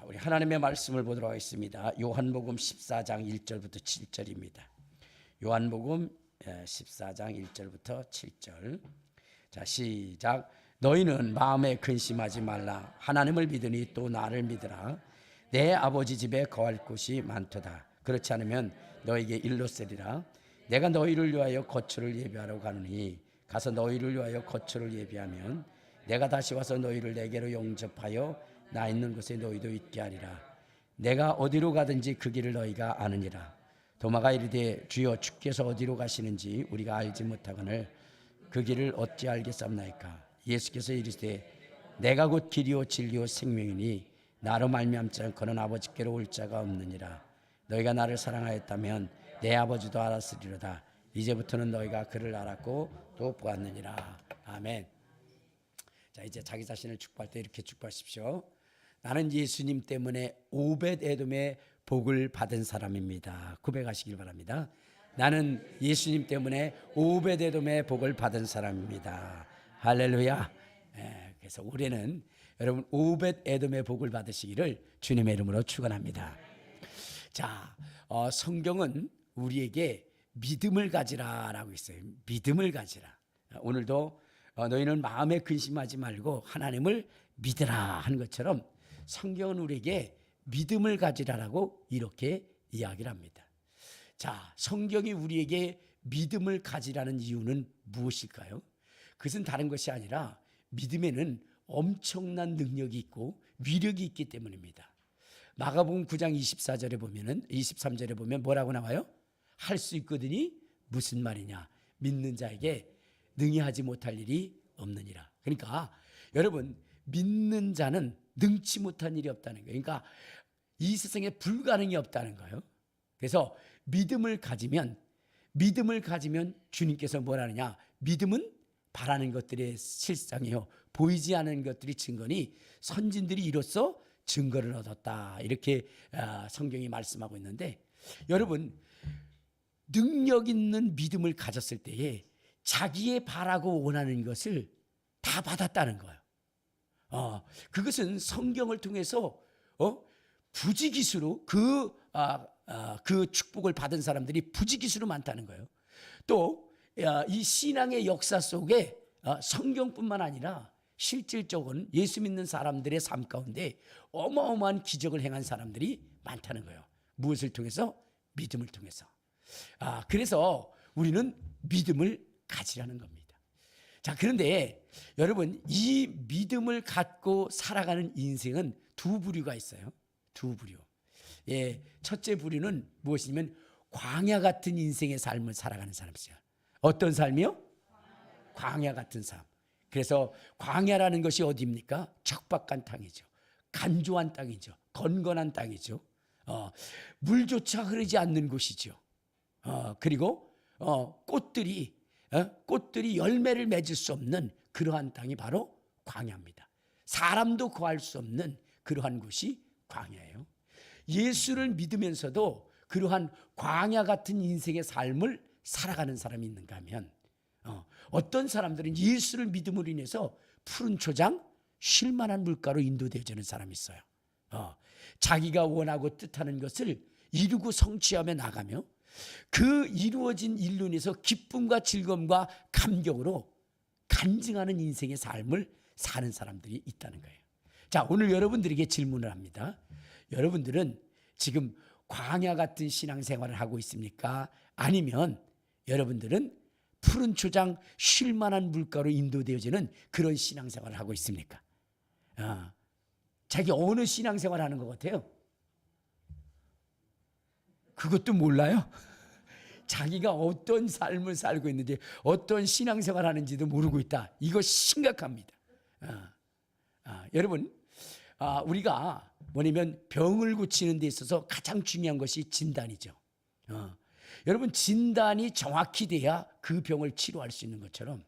우리 하나님의 말씀을 보도록 하겠습니다. 요한복음 14장 1절부터 7절입니다. 요한복음 14장 1절부터 7절. 자, 시작. 너희는 마음에 근심하지 말라. 하나님을 믿으니 또 나를 믿으라. 내 아버지 집에 거할 곳이 많도다. 그렇지 않으면 너에게 일렀으리라. 내가 너희를 위하여 거처를 예비하러 가느니 가서 너희를 위하여 거처를 예비하면 내가 다시 와서 너희를 내게로 영접하여 나 있는 곳에 너희도 있게 하리라. 내가 어디로 가든지 그 길을 너희가 아느니라. 도마가 이르되 주여 주께서 어디로 가시는지 우리가 알지 못하거늘 그 길을 어찌 알겠사옵나이까. 예수께서 이르시되 내가 곧 길이요 진리요 생명이니 나로 말미암지 않고는 아버지께로 올 자가 없느니라. 너희가 나를 사랑하였다면 내 아버지도 알았으리로다. 이제부터는 너희가 그를 알았고 또 보았느니라. 아멘. 자, 이제 자기 자신을 축복할 때 이렇게 축복하십시오. 나는 예수님 때문에 오벳 에돔의 복을 받은 사람입니다. 고백하시길 바랍니다. 나는 예수님 때문에 오벳 에돔의 복을 받은 사람입니다. 할렐루야. 그래서 올해는 여러분 오벳 에돔의 복을 받으시기를 주님의 이름으로 축원합니다. 자, 성경은 우리에게 믿음을 가지라라고 있어요. 믿음을 가지라. 오늘도 너희는 마음에 근심하지 말고 하나님을 믿으라 하는 것처럼 성경은 우리에게 믿음을 가지라라고 이렇게 이야기를 합니다. 자, 성경이 우리에게 믿음을 가지라는 이유는 무엇일까요? 그것은 다른 것이 아니라 믿음에는 엄청난 능력이 있고 위력이 있기 때문입니다. 마가복음 9장 23절에 보면 뭐라고 나와요? 할 수 있거든이 무슨 말이냐? 믿는 자에게 능히 하지 못할 일이 없느니라. 그러니까 여러분, 믿는 자는 능치 못한 일이 없다는 거예요. 그러니까 이 세상에 불가능이 없다는 거예요. 그래서 믿음을 가지면 주님께서 뭐라느냐? 믿음은 바라는 것들의 실상이요 보이지 않는 것들이 증거니 선진들이 이로써 증거를 얻었다. 이렇게 성경이 말씀하고 있는데, 여러분, 능력 있는 믿음을 가졌을 때에 자기의 바라고 원하는 것을 다 받았다는 거예요. 그것은 성경을 통해서 부지기수로 그 축복을 받은 사람들이 부지기수로 많다는 거예요. 또 이 신앙의 역사 속에 성경뿐만 아니라 실질적으로는 예수 믿는 사람들의 삶 가운데 어마어마한 기적을 행한 사람들이 많다는 거예요. 무엇을 통해서? 믿음을 통해서. 그래서 우리는 믿음을 가지라는 겁니다. 자, 그런데 여러분, 이 믿음을 갖고 살아가는 인생은 두 부류가 있어요. 두 부류. 첫째 부류는 무엇이냐면 광야 같은 인생의 삶을 살아가는 사람이에요. 어떤 삶이요? 광야 같은 삶. 그래서 광야라는 것이 어디입니까? 척박한 땅이죠. 간조한 땅이죠. 건건한 땅이죠. 물조차 흐르지 않는 곳이죠. 그리고 꽃들이 열매를 맺을 수 없는 그러한 땅이 바로 광야입니다. 사람도 거할 수 없는 그러한 곳이 광야예요. 예수를 믿으면서도 그러한 광야 같은 인생의 삶을 살아가는 사람이 있는가 하면 어떤 사람들은 예수를 믿음으로 인해서 푸른 초장 쉴만한 물가로 인도되어지는 사람이 있어요. 자기가 원하고 뜻하는 것을 이루고 성취하며 나가며 그 이루어진 일로 인해서 기쁨과 즐거움과 감격으로 간증하는 인생의 삶을 사는 사람들이 있다는 거예요. 자, 오늘 여러분들에게 질문을 합니다. 여러분들은 지금 광야 같은 신앙생활을 하고 있습니까? 아니면 여러분들은 푸른 초장 쉴만한 물가로 인도되어지는 그런 신앙생활을 하고 있습니까? 자기 어느 신앙생활 하는 것 같아요? 그것도 몰라요? 자기가 어떤 삶을 살고 있는지, 어떤 신앙생활 하는지도 모르고 있다. 이거 심각합니다. 여러분, 우리가 뭐냐면 병을 고치는 데 있어서 가장 중요한 것이 진단이죠. 여러분, 진단이 정확히 돼야 그 병을 치료할 수 있는 것처럼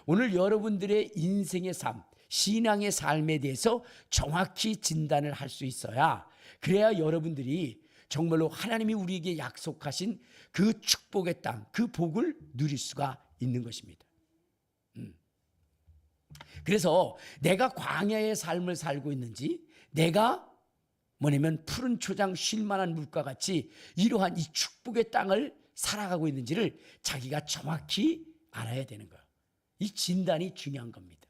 오늘 여러분들의 인생의 삶, 신앙의 삶에 대해서 정확히 진단을 할 수 있어야, 그래야 여러분들이 정말로 하나님이 우리에게 약속하신 그 축복의 땅, 그 복을 누릴 수가 있는 것입니다. 그래서 내가 광야의 삶을 살고 있는지, 내가 뭐냐면 푸른 초장 쉴만한 물과 같이 이러한 이 축복의 땅을 살아가고 있는지를 자기가 정확히 알아야 되는 거예요. 이 진단이 중요한 겁니다.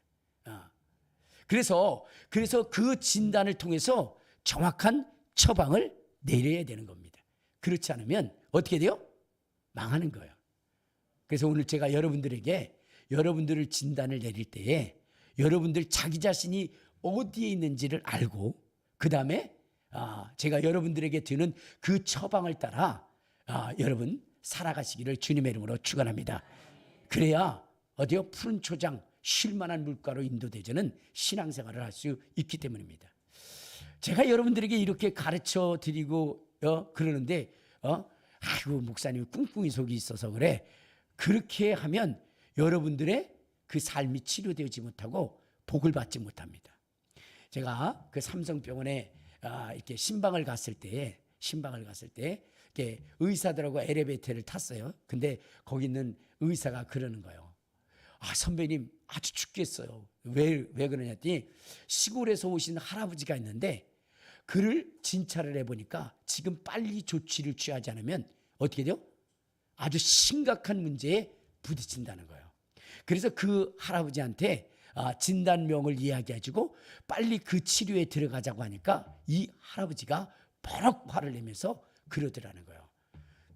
그래서 그 진단을 통해서 정확한 처방을 내려야 되는 겁니다. 그렇지 않으면 어떻게 돼요? 망하는 거예요. 그래서 오늘 제가 여러분들에게 여러분들을 진단을 내릴 때에 여러분들 자기 자신이 어디에 있는지를 알고 그 다음에 제가 여러분들에게 드는 그 처방을 따라 여러분 살아가시기를 주님의 이름으로 축원합니다. 그래야 어디요? 푸른 초장 쉴만한 물가로 인도되지는 신앙생활을 할 수 있기 때문입니다. 제가 여러분들에게 이렇게 가르쳐 드리고 그러는데 아이고 목사님 꿍꿍이 속이 있어서 그래. 그렇게 하면 여러분들의 그 삶이 치료되지 못하고 복을 받지 못합니다. 제가 그 삼성병원에 이렇게 신방을 갔을 때 이렇게 의사들하고 엘리베이터를 탔어요. 근데 거기 있는 의사가 그러는 거예요. 선배님 아주 죽겠어요. 왜 그러냐 했더니 시골에서 오신 할아버지가 있는데 그를 진찰을 해보니까 지금 빨리 조치를 취하지 않으면 어떻게 돼요? 아주 심각한 문제에 부딪힌다는 거예요. 그래서 그 할아버지한테 진단명을 이야기해주고 빨리 그 치료에 들어가자고 하니까 이 할아버지가 버럭 화를 내면서 그러더라는 거예요.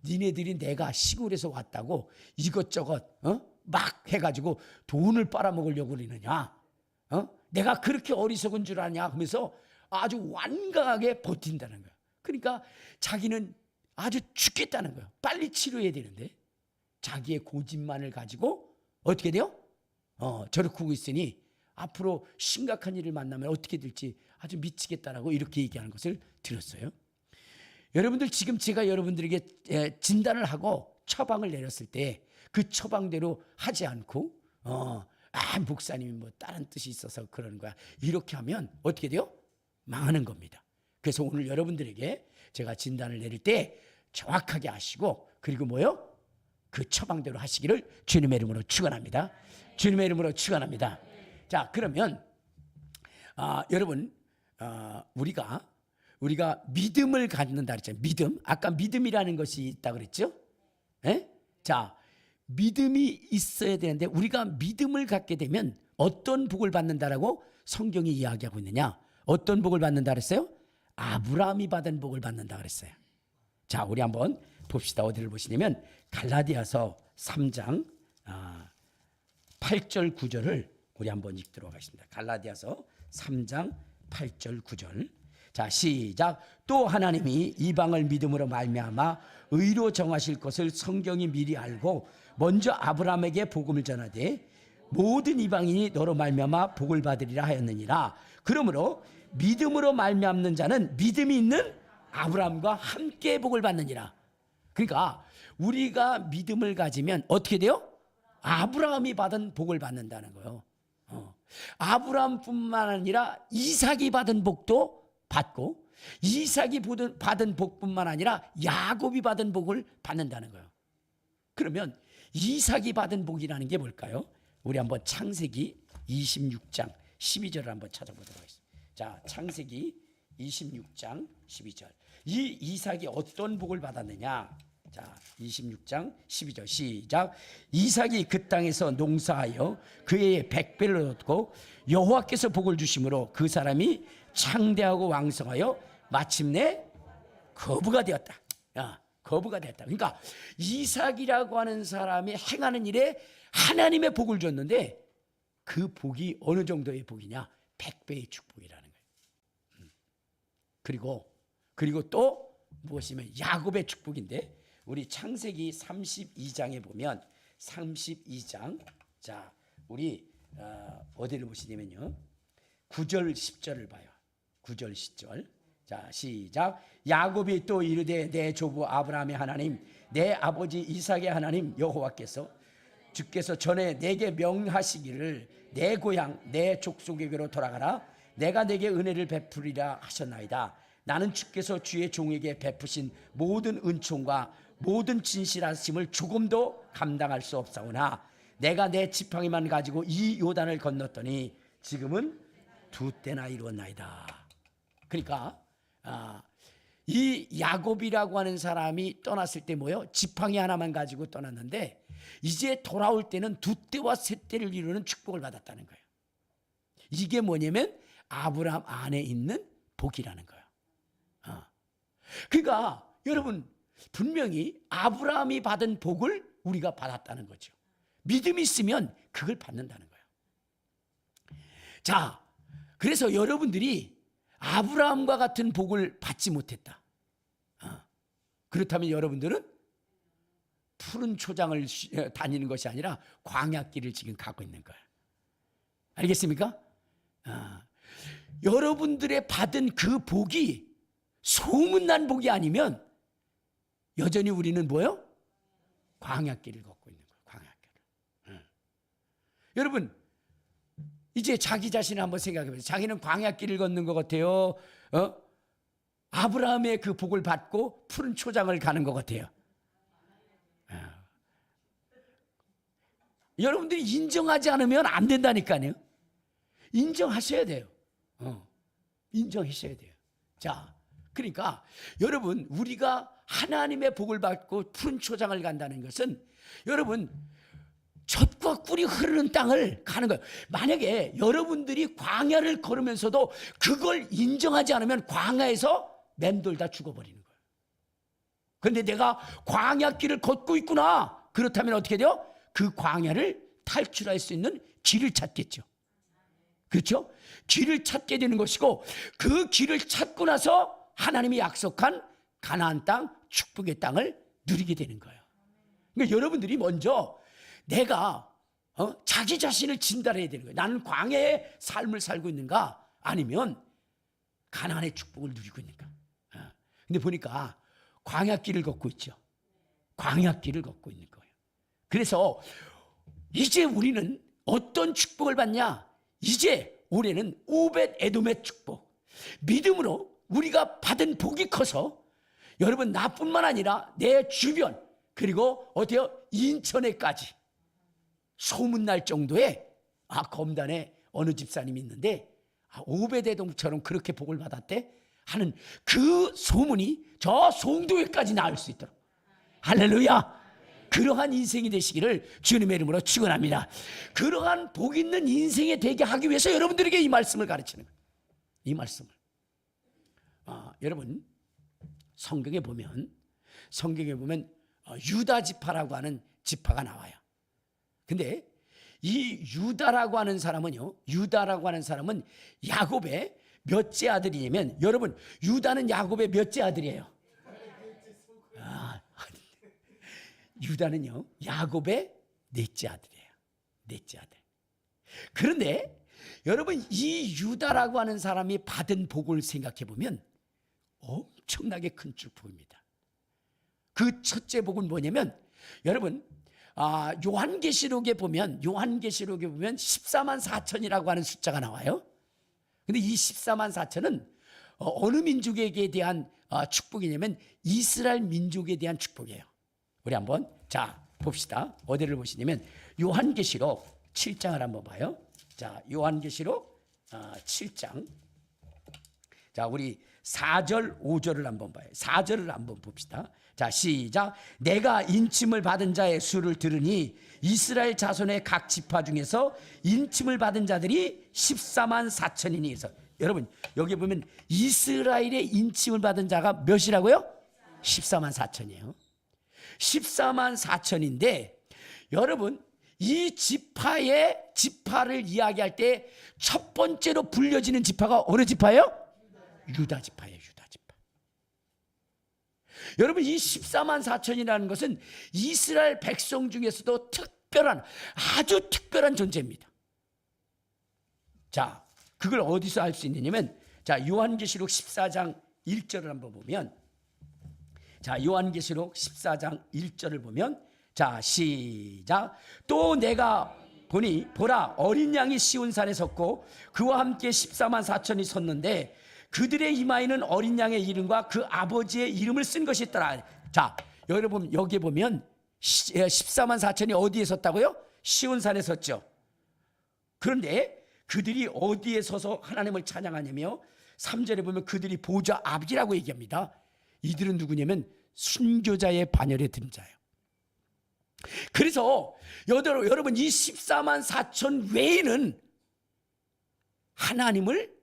니네들이 내가 시골에서 왔다고 이것저것 막 해가지고 돈을 빨아먹으려고 그러느냐? 내가 그렇게 어리석은 줄 아냐? 하면서 아주 완강하게 버틴다는 거예요. 그러니까 자기는 아주 죽겠다는 거예요. 빨리 치료해야 되는데 자기의 고집만을 가지고 어떻게 돼요? 저렇게 하고 있으니 앞으로 심각한 일을 만나면 어떻게 될지 아주 미치겠다라고 이렇게 얘기하는 것을 들었어요. 여러분들 지금 제가 여러분들에게 진단을 하고 처방을 내렸을 때 그 처방대로 하지 않고 목사님이 뭐 다른 뜻이 있어서 그러는 거야 이렇게 하면 어떻게 돼요? 망하는 겁니다. 그래서 오늘 여러분들에게 제가 진단을 내릴 때 정확하게 하시고 그리고 뭐요? 그 처방대로 하시기를 주님의 이름으로 축원합니다. 주님의 이름으로 축원합니다. 자, 그러면 여러분 우리가 믿음을 갖는다 그랬잖아요. 믿음. 아까 믿음이라는 것이 있다고 그랬죠? 자, 믿음이 있어야 되는데 우리가 믿음을 갖게 되면 어떤 복을 받는다라고 성경이 이야기하고 있느냐? 어떤 복을 받는다 그랬어요? 아브라함이 받은 복을 받는다 그랬어요. 자, 우리 한번 봅시다. 어디를 보시냐면 갈라디아서 3장 8절 9절을 우리 한번 읽도록 하겠습니다. 갈라디아서 3장 8절 9절. 자, 시작. 또 하나님이 이방을 믿음으로 말미암아 의로 정하실 것을 성경이 미리 알고 먼저 아브라함에게 복음을 전하되 모든 이방인이 너로 말미암아 복을 받으리라 하였느니라. 그러므로 믿음으로 말미암는 자는 믿음이 있는 아브라함과 함께 복을 받느니라. 그러니까 우리가 믿음을 가지면 어떻게 돼요? 아브라함이 받은 복을 받는다는 거예요. 아브라함뿐만 아니라 이삭이 받은 복도 받고 이삭이 받은 복뿐만 아니라 야곱이 받은 복을 받는다는 거예요. 그러면 이삭이 받은 복이라는 게 뭘까요? 우리 한번 창세기 26장 12절을 한번 찾아보도록 하겠습니다. 자, 창세기 26장 12절. 이 이삭이 어떤 복을 받았느냐? 자, 26장 12절 시작. 이삭이 그 땅에서 농사하여 그의 100배를 얻고 여호와께서 복을 주심으로 그 사람이 창대하고 왕성하여 마침내 거부가 되었다. 거부가 됐다. 그러니까 이삭이라고 하는 사람이 행하는 일에 하나님의 복을 줬는데 그 복이 어느 정도의 복이냐? 100배의 축복이라는 거예요. 그리고 또 무엇이면 야곱의 축복인데 우리 창세기 32장에 보면 32장 자 우리 어디를 보시냐면요 9절 10절을 봐요. 9절 10절 자 시작. 야곱이 또 이르되 내 조부 아브라함의 하나님 내 아버지 이삭의 하나님 여호와께서 주께서 전에 내게 명하시기를 내 고향 내 족속에게로 돌아가라 내가 내게 은혜를 베풀이라 하셨나이다. 나는 주께서 주의 종에게 베푸신 모든 은총과 모든 진실하심을 조금도 감당할 수 없사오나 내가 내 지팡이만 가지고 이 요단을 건넜더니 지금은 2때나 이루었나이다. 그러니까 이 야곱이라고 하는 사람이 떠났을 때 뭐예요? 지팡이 하나만 가지고 떠났는데 이제 돌아올 때는 두 떼와 세 떼를 이루는 축복을 받았다는 거예요. 이게 뭐냐면 아브라함 안에 있는 복이라는 거예요. 그러니까 여러분 분명히 아브라함이 받은 복을 우리가 받았다는 거죠. 믿음이 있으면 그걸 받는다는 거예요. 자, 그래서 여러분들이 아브라함과 같은 복을 받지 못했다. 그렇다면 여러분들은 푸른 초장을 다니는 것이 아니라 광야길을 지금 가고 있는 거예요. 알겠습니까? 여러분들의 받은 그 복이 소문난 복이 아니면 여전히 우리는 뭐예요? 광야길을 걷고 있는 거예요. 광야길을. 여러분 이제 자기 자신을 한번 생각해 보세요. 자기는 광야길을 걷는 것 같아요. 아브라함의 그 복을 받고 푸른 초장을 가는 것 같아요. 여러분들이 인정하지 않으면 안 된다니까요. 인정하셔야 돼요. 인정하셔야 돼요. 자, 그러니까 여러분 우리가 하나님의 복을 받고 푸른 초장을 간다는 것은 여러분 젖과 꿀이 흐르는 땅을 가는 거예요. 만약에 여러분들이 광야를 걸으면서도 그걸 인정하지 않으면 광야에서 맴돌다 죽어버리는 거예요. 그런데 내가 광야길을 걷고 있구나. 그렇다면 어떻게 돼요? 그 광야를 탈출할 수 있는 길을 찾겠죠. 그렇죠? 길을 찾게 되는 것이고 그 길을 찾고 나서 하나님이 약속한 가나안 땅, 축복의 땅을 누리게 되는 거예요. 그러니까 여러분들이 먼저 내가 자기 자신을 진단해야 되는 거예요. 나는 광야의 삶을 살고 있는가 아니면 가나안의 축복을 누리고 있는가. 근데 보니까 광야길을 걷고 있죠. 광야길을 걷고 있는 거예요. 그래서 이제 우리는 어떤 축복을 받냐? 이제 올해는 오벳 에돔의 축복. 믿음으로 우리가 받은 복이 커서 여러분 나뿐만 아니라 내 주변 그리고 어때요? 인천에까지 소문날 정도의 검단에 어느 집사님이 있는데 오벳 에돔처럼 그렇게 복을 받았대 하는 그 소문이 저 송도에까지 나올 수 있도록 할렐루야. 그러한 인생이 되시기를 주님의 이름으로 축원합니다. 그러한 복 있는 인생이 되게 하기 위해서 여러분들에게 이 말씀을 가르치는 거예요. 이 말씀을 여러분 성경에 보면 유다 지파라고 하는 지파가 나와요. 근데 이 유다라고 하는 사람은 야곱의 몇째 아들이냐면 여러분 유다는 야곱의 몇째 아들이에요? 유다는요 야곱의 넷째 아들이에요. 넷째 아들. 그런데 여러분 이 유다라고 하는 사람이 받은 복을 생각해 보면 엄청나게 큰 축복입니다. 그 첫째 복은 뭐냐면 여러분 요한계시록에 보면 14만 4천이라고 하는 숫자가 나와요. 근데 이 14만 4천은 어느 민족에게 대한 축복이냐면 이스라엘 민족에 대한 축복이에요. 우리 한번 봅시다. 어디를 보시냐면 요한계시록 7장을 한번 봐요. 자, 요한계시록 7장. 자, 우리 4절 5절을 한번 봐요. 4절을 한번 봅시다. 자, 시작. 내가 인침을 받은 자의 수를 들으니 이스라엘 자손의 각 지파 중에서 인침을 받은 자들이 14만 4천이니 해서 여러분 여기 보면 이스라엘의 인침을 받은 자가 몇이라고요? 14만 4천이에요. 14만 4천인데 여러분 이 지파를 이야기할 때 첫 번째로 불려지는 지파가 어느 지파예요? 유다 지파예요. 유다 지파. 여러분 이 14만 4천이라는 것은 이스라엘 백성 중에서도 아주 특별한 존재입니다. 자, 그걸 어디서 알 수 있느냐면 요한계시록 14장 1절을 한번 보면 요한계시록 14장 1절을 보면 시작. 또 내가 보니 보라 어린 양이 시온산에 섰고 그와 함께 14만 4천이 섰는데 그들의 이마에는 어린 양의 이름과 그 아버지의 이름을 쓴 것이 있더라. 자, 여러분 여기 보면 14만 4천이 어디에 섰다고요? 시온산에 섰죠. 그런데 그들이 어디에 서서 하나님을 찬양하냐며 3절에 보면 그들이 보좌 앞이라고 얘기합니다. 이들은 누구냐면 순교자의 반열에 든 자예요. 그래서 여러분 이 14만 4천 외에는 하나님을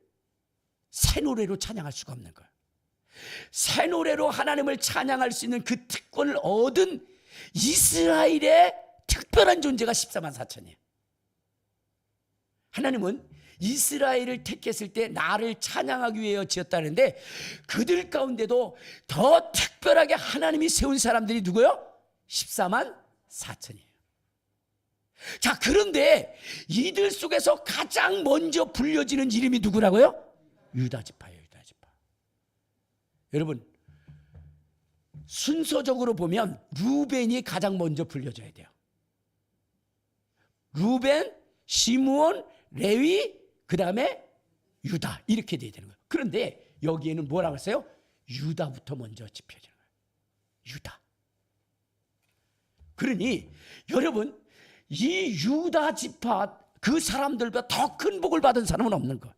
새 노래로 찬양할 수가 없는 거예요. 새 노래로 하나님을 찬양할 수 있는 그 특권을 얻은 이스라엘의 특별한 존재가 14만 4천이에요. 하나님은 이스라엘을 택했을 때 나를 찬양하기 위해 지었다는데 그들 가운데도 더 특별하게 하나님이 세운 사람들이 누구요? 14만 4천이에요. 자, 그런데 이들 속에서 가장 먼저 불려지는 이름이 누구라고요? 유다 지파예요. 유다 지파. 여러분, 순서적으로 보면 루벤이 가장 먼저 불려져야 돼요. 루벤, 시므온, 레위, 그 다음에 유다, 이렇게 돼야 되는 거예요. 그런데 여기에는 뭐라고 했어요? 유다부터 먼저 짚혀지는 거예요. 유다. 그러니 여러분, 이 유다 지파 그 사람들보다 더 큰 복을 받은 사람은 없는 거예요.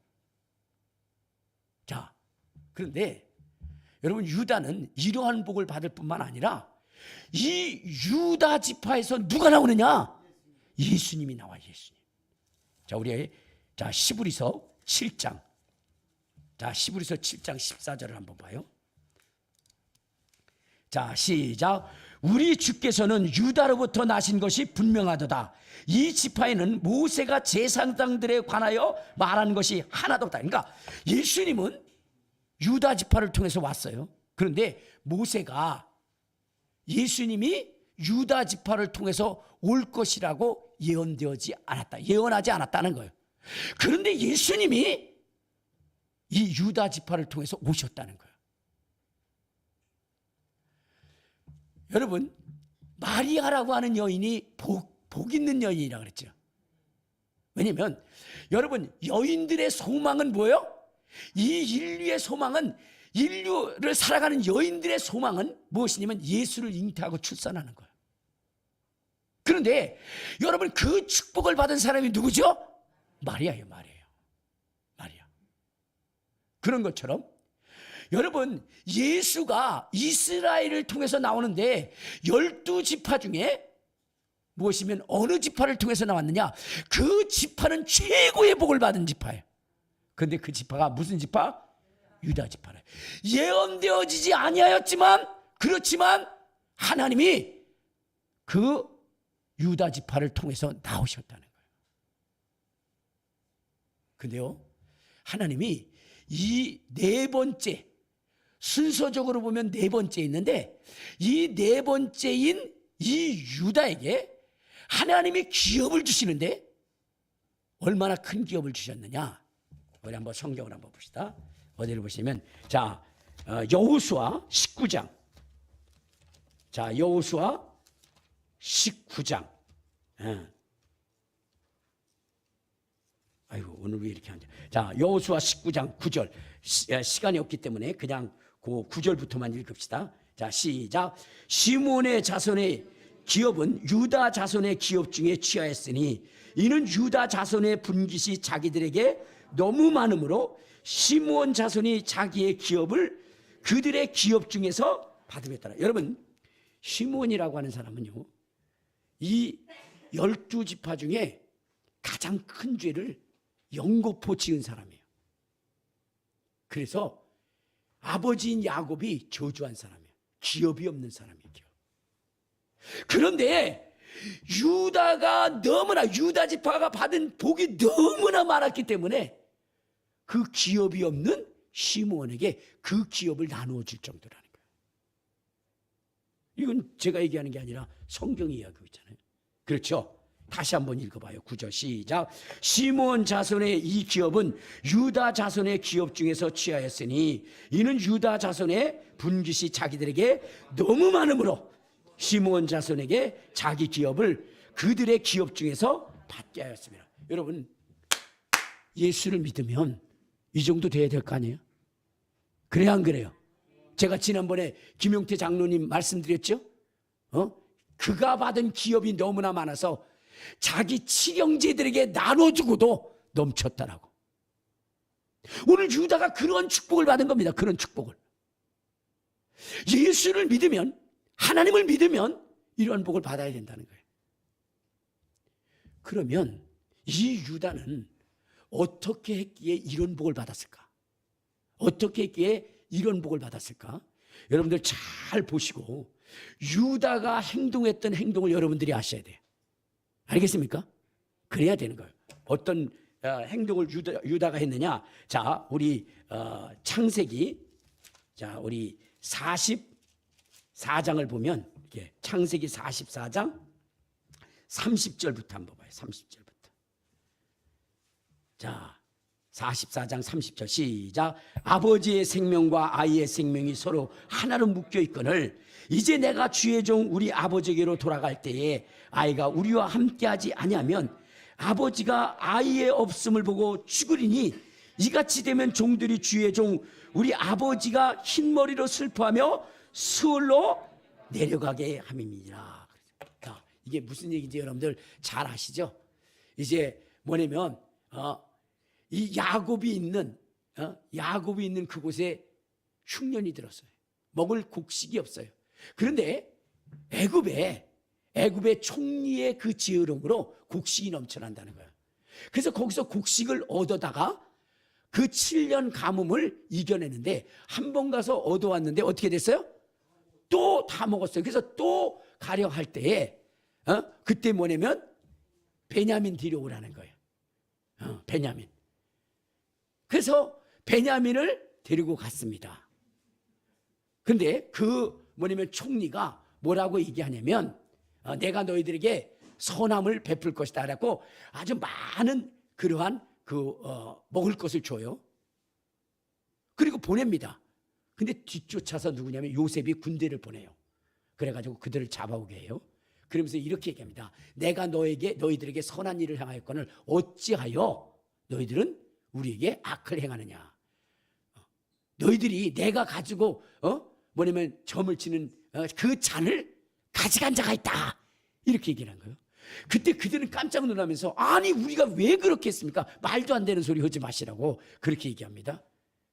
자, 그런데 여러분, 유다는 이러한 복을 받을 뿐만 아니라 이 유다 지파에서 누가 나오느냐? 예수님이 나와. 예수님. 자, 우리 시브리서 7장. 자, 시브리서 7장 14절을 한번 봐요. 자, 시작. 우리 주께서는 유다로부터 나신 것이 분명하도다. 이 지파에는 모세가 제사장들에 관하여 말한 것이 하나도 없다. 그러니까 예수님은 유다 지파를 통해서 왔어요. 그런데 모세가 예수님이 유다 지파를 통해서 올 것이라고 예언하지 않았다는 거예요. 그런데 예수님이 이 유다 지파를 통해서 오셨다는 거예요. 여러분, 마리아라고 하는 여인이 복 있는 여인이라고 그랬죠. 왜냐하면 여러분, 여인들의 소망은 뭐예요? 이 인류의 소망은, 인류를 살아가는 여인들의 소망은 무엇이냐면 예수를 잉태하고 출산하는 거예요. 그런데 여러분, 그 축복을 받은 사람이 누구죠? 마리아예요. 마리아. 그런 것처럼 여러분, 예수가 이스라엘을 통해서 나오는데 12지파 중에 무엇이면 어느 지파를 통해서 나왔느냐? 그 지파는 최고의 복을 받은 지파예요. 그런데 그 지파가 무슨 지파? 유다 지파래. 예언되어지지 아니하였지만, 그렇지만 하나님이 그 유다 지파를 통해서 나오셨다는 거예요. 근데요, 하나님이 이 네 번째, 순서적으로 보면 네 번째 있는데, 이 네 번째인 이 유다에게 하나님이 기업을 주시는데 얼마나 큰 기업을 주셨느냐? 우리 한번 성경을 한번 봅시다. 어디를 보시면, 자, 여호수아 19장. 자, 여호수아 19장. 아이고, 오늘 왜 이렇게 하냐. 자, 여호수아 19장 9절. 시간이 없기 때문에 그냥 그 9절부터만 읽읍시다. 자, 시작. 시므온의 자손의 기업은 유다 자손의 기업 중에 취하였으니 이는 유다 자손의 분깃이 자기들에게 너무 많으므로 시므온 자손이 자기의 기업을 그들의 기업 중에서 받으랬더라. 여러분, 시므온이라고 하는 사람은요, 이 12지파 중에 가장 큰 죄를 연거푸 지은 사람이에요. 그래서 아버지인 야곱이 저주한 사람이에요. 기업이 없는 사람이에요. 그런데 유다 지파가 받은 복이 너무나 많았기 때문에 그 기업이 없는 시므온에게 그 기업을 나누어 줄 정도라는 거예요. 이건 제가 얘기하는 게 아니라 성경이 이야기하고 있잖아요. 그렇죠? 다시 한번 읽어봐요. 9절 시작. 시므온 자손의 이 기업은 유다 자손의 기업 중에서 취하였으니 이는 유다 자손의 분깃이 자기들에게 너무 많으므로 시므온 자손에게 자기 기업을 그들의 기업 중에서 받게 하였습니다. 여러분, 예수를 믿으면 이 정도 돼야 될 거 아니에요? 그래야 안 그래요? 제가 지난번에 김용태 장로님 말씀드렸죠? 그가 받은 기업이 너무나 많아서 자기 친형제들에게 나눠주고도 넘쳤다라고. 오늘 유다가 그런 축복을 받은 겁니다. 그런 축복을. 예수를 믿으면, 하나님을 믿으면 이러한 복을 받아야 된다는 거예요. 그러면 이 유다는 어떻게 했기에 이런 복을 받았을까? 어떻게 했기에 이런 복을 받았을까? 여러분들 잘 보시고 유다가 행동했던 행동을 여러분들이 아셔야 돼요. 알겠습니까? 그래야 되는 거예요. 어떤 행동을 유다가 했느냐? 자, 우리 창세기, 자, 우리 44장을 보면, 이렇게 창세기 44장 30절부터 한번 봐요. 30절부터. 자, 44장 30절 시작. 아버지의 생명과 아이의 생명이 서로 하나로 묶여 있거늘 이제 내가 주의 종 우리 아버지에게로 돌아갈 때에 아이가 우리와 함께하지 아니하면 아버지가 아이의 없음을 보고 죽으리니 이같이 되면 종들이 주의 종 우리 아버지가 흰머리로 슬퍼하며 수월로 내려가게 함이니라. 이게 무슨 얘기인지 여러분들 잘 아시죠? 이제 뭐냐면 이 야곱이 있는 그곳에 흉년이 들었어요. 먹을 곡식이 없어요. 그런데 애굽의 총리의 그 지으름으로 곡식이 넘쳐난다는 거예요. 그래서 거기서 곡식을 얻어다가 그 7년 가뭄을 이겨내는데 한 번 가서 얻어왔는데 어떻게 됐어요? 또 다 먹었어요. 그래서 또 가려 할 때에 그때 뭐냐면 베냐민 데려오라는 거예요. 베냐민. 그래서 베냐민을 데리고 갔습니다. 근데 그 뭐냐면 총리가 뭐라고 얘기하냐면 내가 너희들에게 선함을 베풀 것이다 라고 아주 많은 그러한 먹을 것을 줘요. 그리고 보냅니다. 근데 뒤쫓아서 누구냐면 요셉이 군대를 보내요. 그래가지고 그들을 잡아오게 해요. 그러면서 이렇게 얘기합니다. 내가 너희들에게 선한 일을 행하였거늘 어찌하여 너희들은 우리에게 악을 행하느냐. 너희들이 내가 가지고 뭐냐면 점을 치는 그 잔을 가져간 자가 있다. 이렇게 얘기를 한 거예요. 그때 그들은 깜짝 놀라면서 아니 우리가 왜 그렇게 했습니까? 말도 안 되는 소리 하지 마시라고 그렇게 얘기합니다.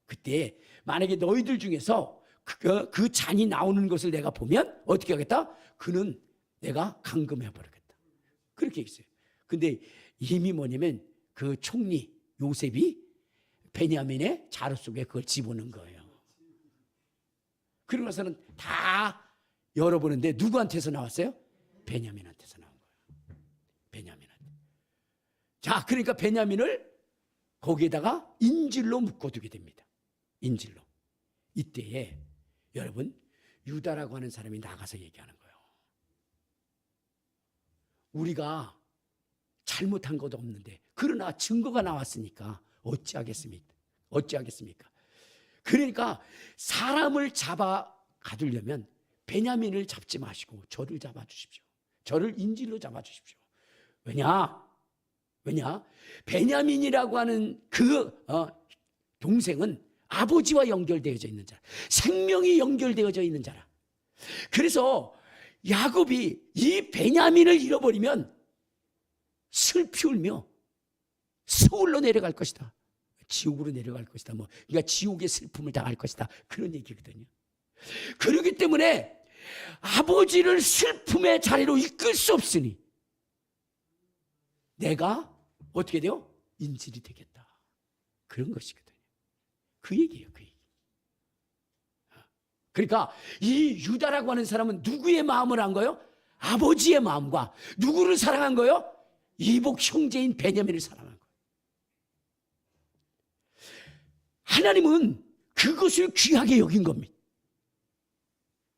그때 만약에 너희들 중에서 그 잔이 나오는 것을 내가 보면 어떻게 하겠다? 그는 내가 감금해 버리겠다. 그렇게 얘기했어요. 근데 이미 뭐냐면 그 총리 요셉이 베냐민의 자루 속에 그걸 집어넣은 거예요. 그러고 나서는 다 열어보는데 누구한테서 나왔어요? 베냐민한테서 나온 거예요. 베냐민한테. 자, 그러니까 베냐민을 거기에다가 인질로 묶어두게 됩니다. 인질로. 이때에 여러분 유다라고 하는 사람이 나가서 얘기하는 거예요. 우리가 잘못한 것도 없는데 그러나 증거가 나왔으니까 어찌하겠습니까? 그러니까 사람을 잡아 가두려면 베냐민을 잡지 마시고 저를 잡아 주십시오. 저를 인질로 잡아 주십시오. 왜냐? 베냐민이라고 하는 그 동생은 아버지와 연결되어져 있는 자라. 생명이 연결되어져 있는 자라. 그래서 야곱이 이 베냐민을 잃어버리면 슬피 울며 서울로 내려갈 것이다. 지옥으로 내려갈 것이다. 그러니까 지옥의 슬픔을 당할 것이다. 그런 얘기거든요. 그렇기 때문에 아버지를 슬픔의 자리로 이끌 수 없으니 내가 어떻게 돼요? 인질이 되겠다. 그런 것이거든요. 그 얘기예요. 그 얘기. 그러니까 이 유다라고 하는 사람은 누구의 마음을 한 거예요? 아버지의 마음과 누구를 사랑한 거예요? 이복 형제인 베냐민을 사랑한 거예요. 하나님은 그것을 귀하게 여긴 겁니다.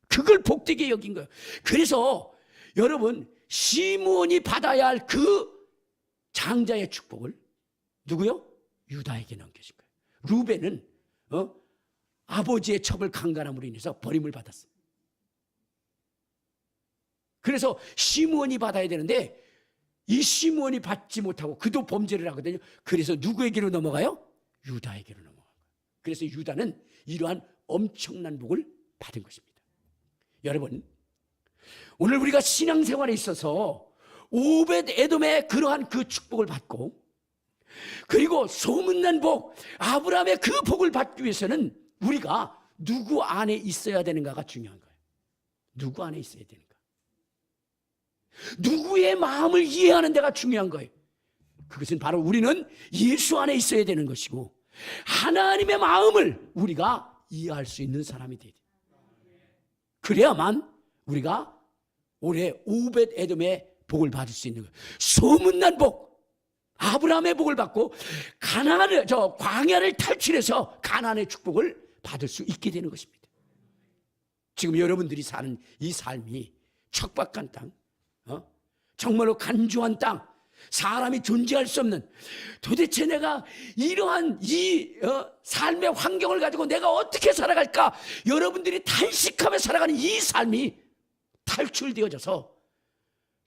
그걸 복되게 여긴 거예요. 그래서 여러분 시므온이 받아야 할 그 장자의 축복을 누구요? 유다에게 넘겨진 거예요. 루벤은 아버지의 첩을 강간함으로 인해서 버림을 받았어요. 그래서 시므온이 받아야 되는데 이 시므온이 받지 못하고 그도 범죄를 하거든요. 그래서 누구에게로 넘어가요? 유다에게로 넘어가요. 그래서 유다는 이러한 엄청난 복을 받은 것입니다. 여러분, 오늘 우리가 신앙생활에 있어서 오벳 에돔의 그러한 그 축복을 받고 그리고 소문난 복, 아브라함의 그 복을 받기 위해서는 우리가 누구 안에 있어야 되는가가 중요한 거예요. 누구 안에 있어야 되는가? 누구의 마음을 이해하는 데가 중요한 거예요. 그것은 바로 우리는 예수 안에 있어야 되는 것이고, 하나님의 마음을 우리가 이해할 수 있는 사람이 돼야 돼요. 그래야만 우리가 올해 오벳 에돔의 복을 받을 수 있는 거예요. 소문난 복, 아브라함의 복을 받고 광야를 탈출해서 가나안의 축복을 받을 수 있게 되는 것입니다. 지금 여러분들이 사는 이 삶이 척박한 땅, 정말로 간주한 땅, 사람이 존재할 수 없는, 도대체 내가 이러한 이 삶의 환경을 가지고 내가 어떻게 살아갈까, 여러분들이 탄식하며 살아가는 이 삶이 탈출되어져서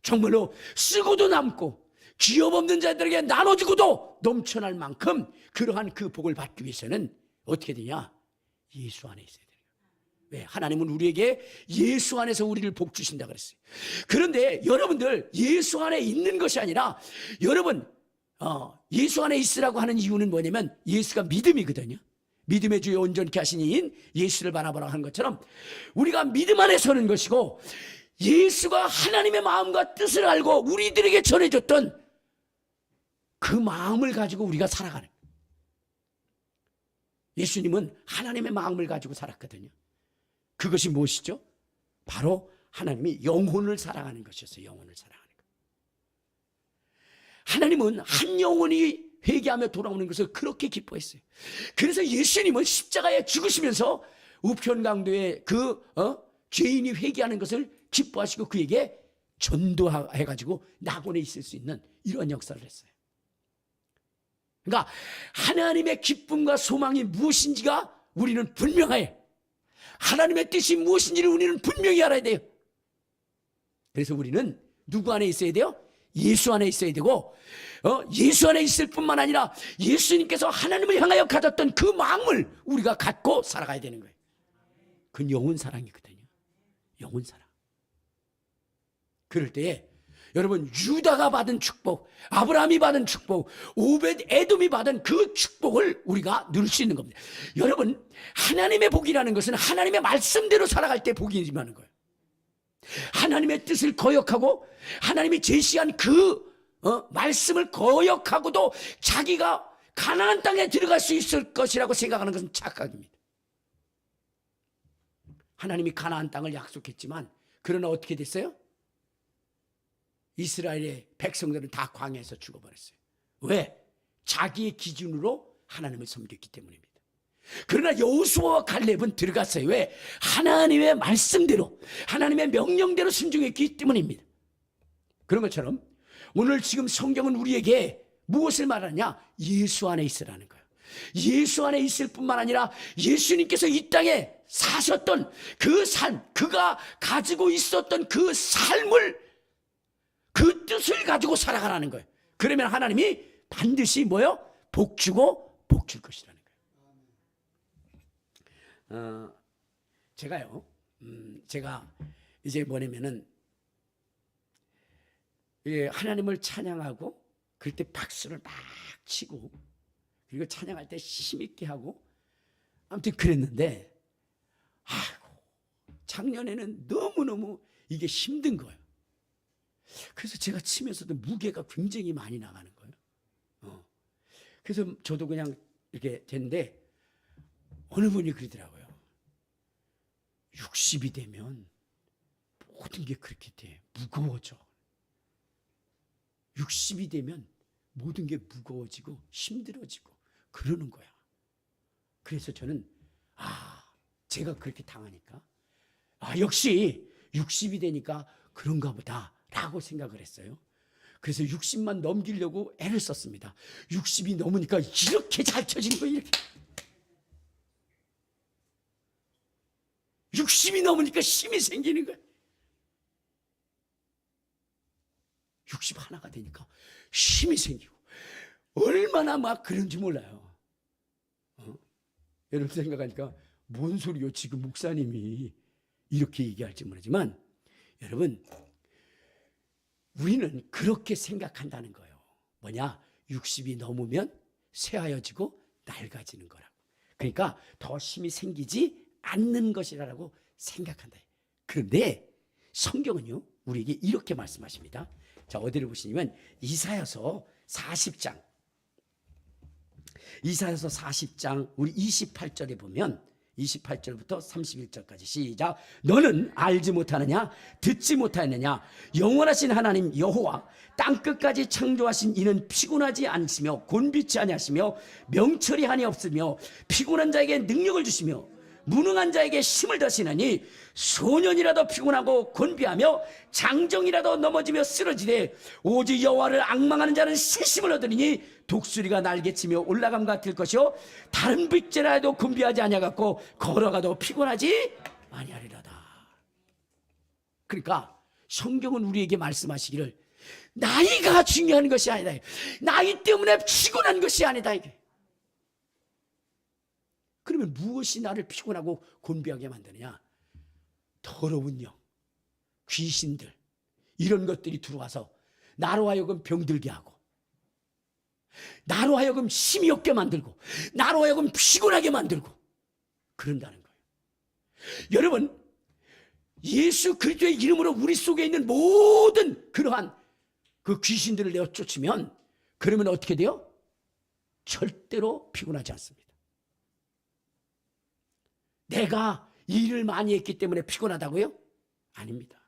정말로 쓰고도 남고 기업 없는 자들에게 나눠주고도 넘쳐날 만큼 그러한 그 복을 받기 위해서는 어떻게 되냐? 예수 안에 있어야 돼요. 왜? 하나님은 우리에게 예수 안에서 우리를 복 주신다 그랬어요. 그런데 여러분들 예수 안에 있는 것이 아니라, 여러분 예수 안에 있으라고 하는 이유는 뭐냐면 예수가 믿음이거든요. 믿음의 주에 온전케 하신 이인 예수를 바라보라 하는 것처럼 우리가 믿음 안에 서는 것이고, 예수가 하나님의 마음과 뜻을 알고 우리들에게 전해줬던 그 마음을 가지고 우리가 살아가는 거예요. 예수님은 하나님의 마음을 가지고 살았거든요. 그것이 무엇이죠? 바로 하나님이 영혼을 사랑하는 것이었어요. 영혼을 사랑하는 것. 하나님은 한 영혼이 회개하며 돌아오는 것을 그렇게 기뻐했어요. 그래서 예수님은 십자가에 죽으시면서 우편강도의 그 죄인이 회개하는 것을 기뻐하시고 그에게 전도해가지고 낙원에 있을 수 있는 이런 역사를 했어요. 그러니까 하나님의 기쁨과 소망이 무엇인지가 우리는 분명해요. 하나님의 뜻이 무엇인지를 우리는 분명히 알아야 돼요. 그래서 우리는 누구 안에 있어야 돼요? 예수 안에 있어야 되고, 예수 안에 있을 뿐만 아니라 예수님께서 하나님을 향하여 가졌던 그 마음을 우리가 갖고 살아가야 되는 거예요. 그건 영혼 사랑이거든요. 영혼 사랑. 그럴 때에 여러분, 유다가 받은 축복, 아브라함이 받은 축복, 오벳 에돔이 받은 그 축복을 우리가 누릴 수 있는 겁니다. 여러분, 하나님의 복이라는 것은 하나님의 말씀대로 살아갈 때 복이 임하는 거예요. 하나님의 뜻을 거역하고 하나님이 제시한 그 말씀을 거역하고도 자기가 가나안 땅에 들어갈 수 있을 것이라고 생각하는 것은 착각입니다. 하나님이 가나안 땅을 약속했지만, 그러나 어떻게 됐어요? 이스라엘의 백성들은 다 광야에서 죽어버렸어요. 왜? 자기의 기준으로 하나님을 섬겼기 때문입니다. 그러나 여호수아와 갈렙은 들어갔어요. 왜? 하나님의 말씀대로, 하나님의 명령대로 순종했기 때문입니다. 그런 것처럼 오늘 지금 성경은 우리에게 무엇을 말하냐? 예수 안에 있으라는 거예요. 예수 안에 있을 뿐만 아니라 예수님께서 이 땅에 사셨던 그 삶, 그가 가지고 있었던 그 삶을, 그 뜻을 가지고 살아가라는 거예요. 그러면 하나님이 반드시 뭐요? 복 주고 복 줄 것이라는 거예요. 제가 이제 뭐냐면은 하나님을 찬양하고 그럴 때 박수를 막 치고, 그리고 찬양할 때 힘있게 하고, 아무튼 그랬는데, 작년에는 너무너무 이게 힘든 거예요. 그래서 제가 치면서도 무게가 굉장히 많이 나가는 거예요. 그래서 저도 그냥 이렇게 됐는데, 어느 분이 그러더라고요. 60이 되면 모든 게 그렇게 돼. 무거워져. 60이 되면 모든 게 무거워지고 힘들어지고 그러는 거야. 그래서 저는 제가 그렇게 당하니까 역시 60이 되니까 그런가 보다 라고 생각을 했어요. 그래서 60만 넘기려고 애를 썼습니다. 60이 넘으니까 이렇게 잘 쳐지는 거예요. 이렇게. 60이 넘으니까 힘이 생기는 거예요. 60 하나가 되니까 힘이 생기고, 얼마나 막 그런지 몰라요. 여러분 생각하니까 뭔 소리요? 지금 목사님이 이렇게 얘기할지 모르지만, 여러분, 우리는 그렇게 생각한다는 거예요. 뭐냐? 60이 넘으면 쇠하여지고 낡아지는 거라고. 그러니까 더 힘이 생기지 않는 것이라고 생각한다. 그런데 성경은요, 우리에게 이렇게 말씀하십니다. 자, 어디를 보시냐면 이사야서 40장. 이사야서 40장 우리 28절에 보면 28절부터 31절까지 시작. 너는 알지 못하느냐 듣지 못하느냐 영원하신 하나님 여호와 땅끝까지 창조하신 이는 피곤하지 않으시며 곤비치 아니하시며 명철이 한이 없으며 피곤한 자에게 능력을 주시며 무능한 자에게 힘을 더시나니 소년이라도 피곤하고 곤비하며 장정이라도 넘어지며 쓰러지되 오직 여호와를 앙망하는 자는 새 힘을 얻으리니 독수리가 날개치며 올라감 같을 것이요 다른 빛제라 해도 곤비하지 아니하겠고 걸어가도 피곤하지 아니하리로다. 그러니까 성경은 우리에게 말씀하시기를 나이가 중요한 것이 아니다. 나이 때문에 피곤한 것이 아니다. 이게. 그러면 무엇이 나를 피곤하고 곤비하게 만드느냐? 더러운 영, 귀신들 이런 것들이 들어와서 나로 하여금 병들게 하고 나로 하여금 힘이 없게 만들고 나로 하여금 피곤하게 만들고 그런다는 거예요. 여러분, 예수 그리스도의 이름으로 우리 속에 있는 모든 그러한 그 귀신들을 내어 쫓으면 그러면 어떻게 돼요? 절대로 피곤하지 않습니다. 내가 일을 많이 했기 때문에 피곤하다고요? 아닙니다.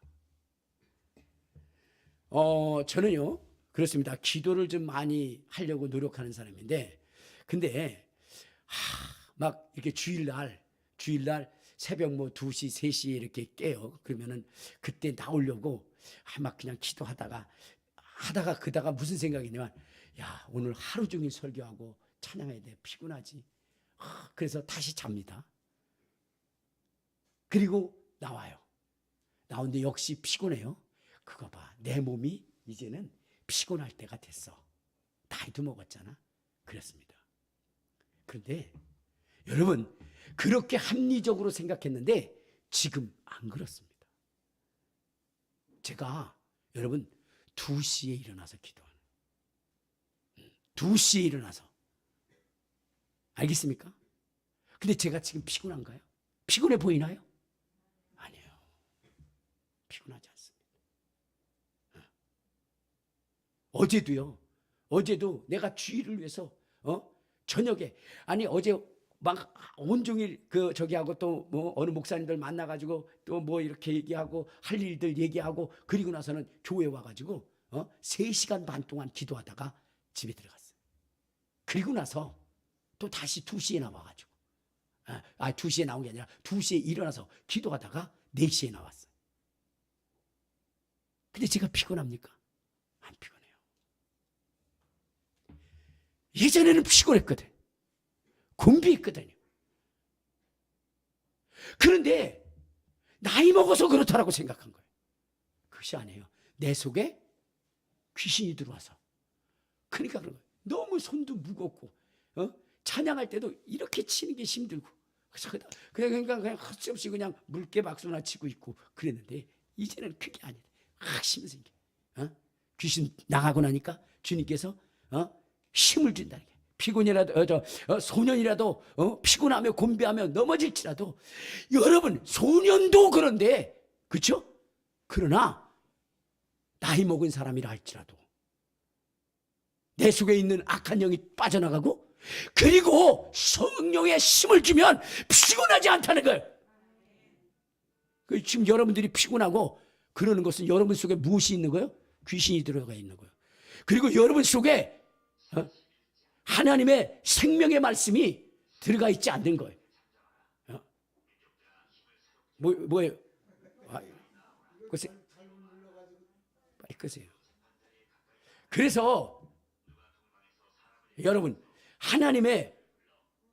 저는요 그렇습니다. 기도를 좀 많이 하려고 노력하는 사람인데 근데 막 이렇게 주일날 새벽 뭐 2시 3시에 이렇게 깨요. 그러면은 그때 나오려고 막 그냥 기도하다가 그다가 무슨 생각이냐면 야 오늘 하루 종일 설교하고 찬양해야 돼. 피곤하지. 그래서 다시 잡니다. 그리고 나와요. 나오는데 역시 피곤해요. 그거 봐. 내 몸이 이제는 피곤할 때가 됐어. 나이도 먹었잖아. 그렇습니다. 그런데 여러분 그렇게 합리적으로 생각했는데 지금 안 그렇습니다. 제가 여러분 2시에 일어나서 기도하는 2시에 일어나서 알겠습니까? 근데 제가 지금 피곤한가요? 피곤해 보이나요? 아니에요. 피곤하지 않습니다. 어제도 내가 주일을 위해서 저녁에 어제 막 온종일 저기하고 또 뭐 어느 목사님들 만나가지고 또 뭐 이렇게 얘기하고 할 일들 얘기하고 그리고 나서는 교회 와가지고 3시간 반 동안 기도하다가 집에 들어갔어요. 그리고 나서 또 다시 2시에 나와가지고 2시에 나온 게 아니라 2시에 일어나서 기도하다가 4시에 나왔어요. 근데 제가 피곤합니까? 안 피곤해요. 예전에는 피곤했거든. 곤비했거든요. 그런데 나이 먹어서 그렇다라고 생각한 거예요. 그것이 아니에요. 내 속에 귀신이 들어와서. 그러니까 그런 거예요. 너무 손도 무겁고 찬양할 때도 이렇게 치는 게 힘들고 그러니까 그냥 헛없이 그냥 물개 박수나 치고 있고 그랬는데 이제는 그게 아니다. 힘이 생겨. 귀신 나가고 나니까 주님께서 힘을 준다는 게. 피곤이라도 소년이라도 피곤하며 곤비하며 넘어질지라도 여러분 소년도 그런데 그렇죠? 그러나 나이 먹은 사람이라 할지라도 내 속에 있는 악한 영이 빠져나가고 그리고 성령의 힘을 주면 피곤하지 않다는 거예요. 지금 여러분들이 피곤하고 그러는 것은 여러분 속에 무엇이 있는 거예요? 귀신이 들어가 있는 거예요. 그리고 여러분 속에 하나님의 생명의 말씀이 들어가 있지 않는 거예요. 뭐예요? 글쎄, 빨리 끄세요. 그래서 여러분 하나님의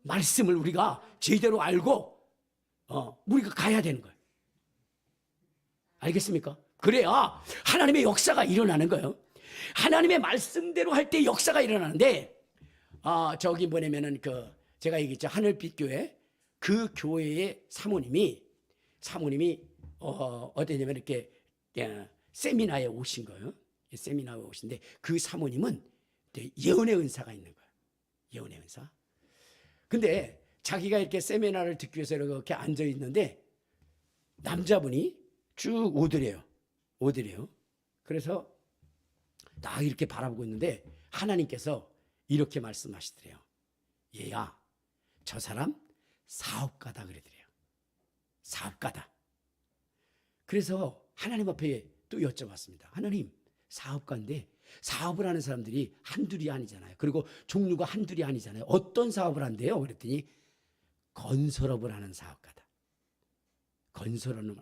말씀을 우리가 제대로 알고 우리가 가야 되는 거예요. 알겠습니까? 그래야 하나님의 역사가 일어나는 거예요. 하나님의 말씀대로 할 때 역사가 일어나는데 저기 뭐냐면은 제가 얘기했죠. 하늘빛 교회 그 교회의 사모님이 어디냐면 이렇게 세미나에 오신 거예요. 세미나에 오신데 그 사모님은 예언의 은사가 있는 거예요. 예언의 은사. 근데 자기가 이렇게 세미나를 듣기 위해서 이렇게 앉아 있는데 남자분이 쭉 오더래요. 그래서 딱 이렇게 바라보고 있는데 하나님께서 이렇게 말씀하시더래요. 얘야, 저 사람 사업가다 그러더래요. 사업가다. 그래서 하나님 앞에 또 여쭤봤습니다. 하나님, 사업가인데 사업을 하는 사람들이 한둘이 아니잖아요. 그리고 종류가 한둘이 아니잖아요. 어떤 사업을 한대요? 그랬더니 건설업을 하는 사업가다. 건설업을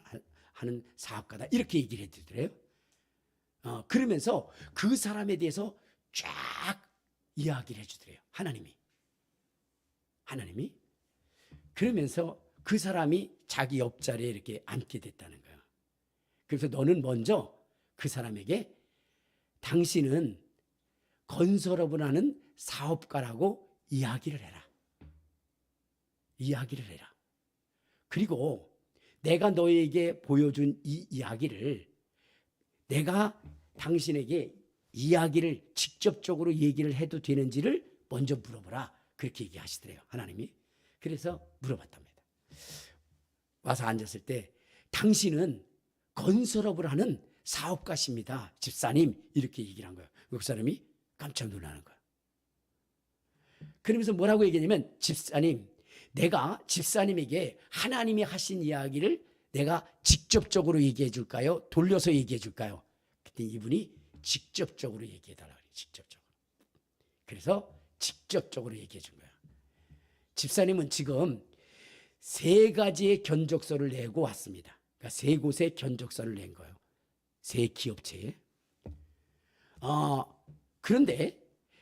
하는 사업가다. 이렇게 얘기를 해주더래요. 그러면서 그 사람에 대해서 쫙 이야기를 해주더래요. 하나님이. 그러면서 그 사람이 자기 옆자리에 이렇게 앉게 됐다는 거예요. 그래서 너는 먼저 그 사람에게 당신은 건설업을 하는 사업가라고 이야기를 해라. 그리고 내가 너에게 보여준 이 이야기를 내가 당신에게 이야기를 직접적으로 얘기를 해도 되는지를 먼저 물어보라. 그렇게 얘기하시더래요. 하나님이. 그래서 물어봤답니다. 와서 앉았을 때 당신은 건설업을 하는 사업가십니다. 집사님. 이렇게 얘기를 한 거예요. 그 사람이 깜짝 놀라는 거예요. 그러면서 뭐라고 얘기했냐면 집사님, 내가 집사님에게 하나님이 하신 이야기를 내가 직접적으로 얘기해 줄까요? 돌려서 얘기해 줄까요? 그때 이분이 직접적으로 얘기해 달라고 그래요. 직접적으로. 그래서 직접적으로 얘기해 준 거예요. 집사님은 지금 3가지의 견적서를 내고 왔습니다. 그러니까 3곳의 견적서를 낸 거예요. 3기업체에. 그런데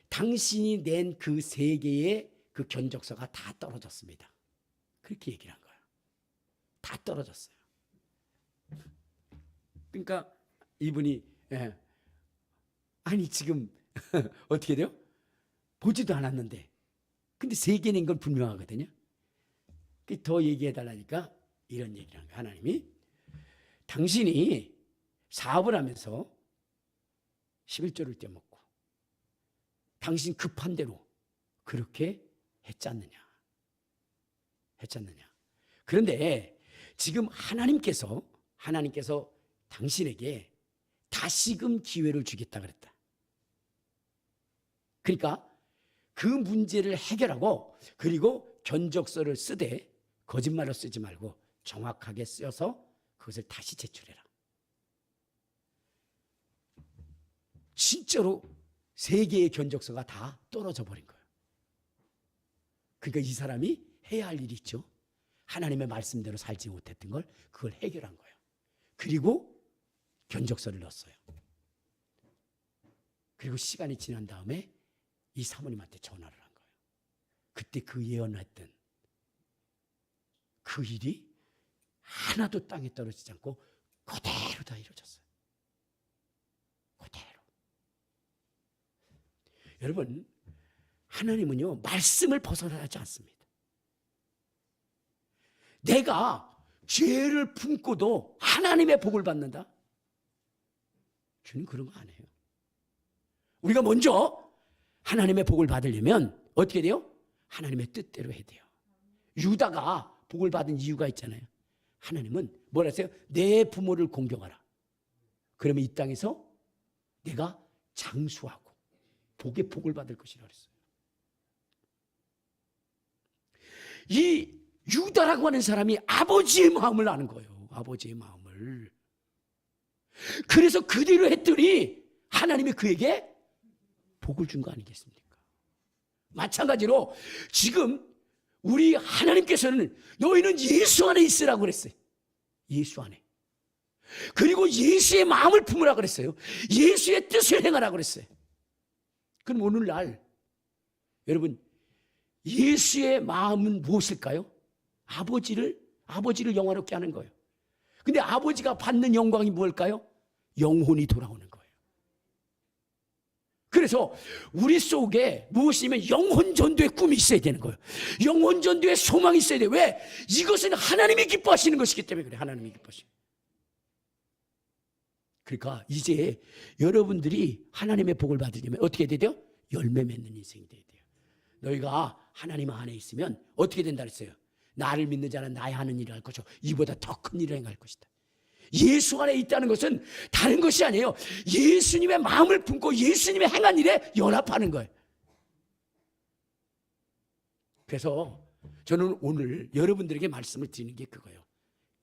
당신이 낸 그 3개의 그 견적서가 다 떨어졌습니다. 그렇게 얘기를 한 거예요. 다 떨어졌어요. 그러니까 이분이 아니 지금 어떻게 돼요? 보지도 않았는데 근데 3개 낸 건 분명하거든요. 더 얘기해 달라니까 이런 얘기를 한 거예요. 하나님이 당신이 사업을 하면서 11조를 떼먹고 당신 급한 대로 그렇게 했지 않느냐. 그런데 지금 하나님께서 당신에게 다시금 기회를 주겠다 그랬다. 그러니까 그 문제를 해결하고 그리고 견적서를 쓰되 거짓말을 쓰지 말고 정확하게 써서 그것을 다시 제출해라. 진짜로 3개의 견적서가 다 떨어져 버린 거예요. 그러니까 이 사람이 해야 할 일이 있죠. 하나님의 말씀대로 살지 못했던 걸 그걸 해결한 거예요. 그리고 견적서를 넣었어요. 그리고 시간이 지난 다음에 이 사모님한테 전화를 한 거예요. 그때 그 예언했던 그 일이 하나도 땅에 떨어지지 않고 그대로 다 이루어졌어요. 그대로. 여러분, 하나님은요 말씀을 벗어나지 않습니다. 내가 죄를 품고도 하나님의 복을 받는다? 주님 그런 거 안 해요. 우리가 먼저 하나님의 복을 받으려면 어떻게 돼요? 하나님의 뜻대로 해야 돼요. 유다가 복을 받은 이유가 있잖아요. 하나님은 뭐라 했어요? 내 부모를 공경하라. 그러면 이 땅에서 내가 장수하고 복의 복을 받을 것이라 그랬어요. 이 유다라고 하는 사람이 아버지의 마음을 아는 거예요. 아버지의 마음을. 그래서 그대로 했더니 하나님이 그에게 복을 준 거 아니겠습니까? 마찬가지로 지금 우리 하나님께서는 너희는 예수 안에 있으라고 그랬어요. 예수 안에. 그리고 예수의 마음을 품으라 그랬어요. 예수의 뜻을 행하라 그랬어요. 그럼 오늘날 여러분 예수의 마음은 무엇일까요? 아버지를 영화롭게 하는 거예요. 근데 아버지가 받는 영광이 뭘까요? 영혼이 돌아오는 거예요. 그래서 우리 속에 무엇이냐면 영혼 전도의 꿈이 있어야 되는 거예요. 영혼 전도의 소망이 있어야 돼요. 왜? 이것은 하나님이 기뻐하시는 것이기 때문에 그래. 하나님이 기뻐하시는. 그러니까 이제 여러분들이 하나님의 복을 받으려면 어떻게 해야 돼요? 열매 맺는 인생이 돼야 돼요. 너희가 하나님 안에 있으면 어떻게 된다 그랬어요? 나를 믿는 자는 나의 하는 일을 할 것이요 이보다 더 큰 일을 행할 것이다. 예수 안에 있다는 것은 다른 것이 아니에요. 예수님의 마음을 품고 예수님의 행한 일에 연합하는 거예요. 그래서 저는 오늘 여러분들에게 말씀을 드리는 게 그거예요.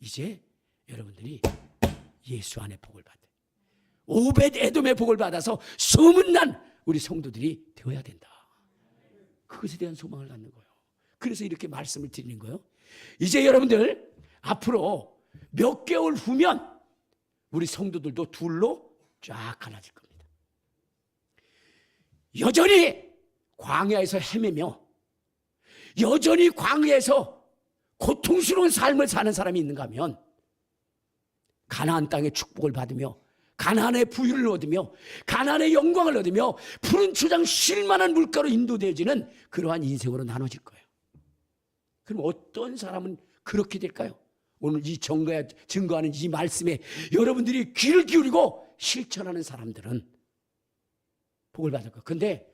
이제 여러분들이 예수 안에 복을 받아요. 오벳 에돔의 복을 받아서 소문난 우리 성도들이 되어야 된다. 그것에 대한 소망을 갖는 거예요. 그래서 이렇게 말씀을 드리는 거예요. 이제 여러분들 앞으로 몇 개월 후면 우리 성도들도 둘로 쫙 갈라질 겁니다. 여전히 광야에서 헤매며 여전히 광야에서 고통스러운 삶을 사는 사람이 있는가 하면 가나안 땅의 축복을 받으며 가나안의 부유를 얻으며 가나안의 영광을 얻으며 푸른 초장 쉴만한 물가로 인도되어지는 그러한 인생으로 나눠질 거예요. 그럼 어떤 사람은 그렇게 될까요? 오늘 이 증거하는 이 말씀에 여러분들이 귀를 기울이고 실천하는 사람들은 복을 받을 거예요. 근데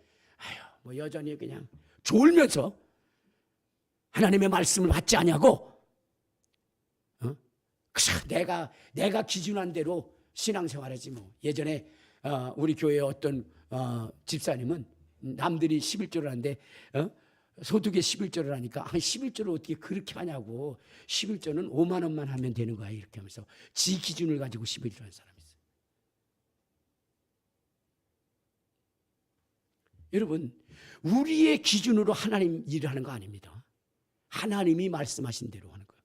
뭐 여전히 그냥 졸면서 하나님의 말씀을 받지 않냐고 내가 기준한 대로 신앙생활하지 뭐. 예전에 우리 교회 어떤 집사님은 남들이 11조를 하는데 소득의 11조를 하니까 11조를 어떻게 그렇게 하냐고. 11조는 5만 원만 하면 되는 거야 이렇게 하면서 지 기준을 가지고 11조 하는 사람이 있어요. 여러분 우리의 기준으로 하나님 일을 하는 거 아닙니다. 하나님이 말씀하신 대로 하는 거예요.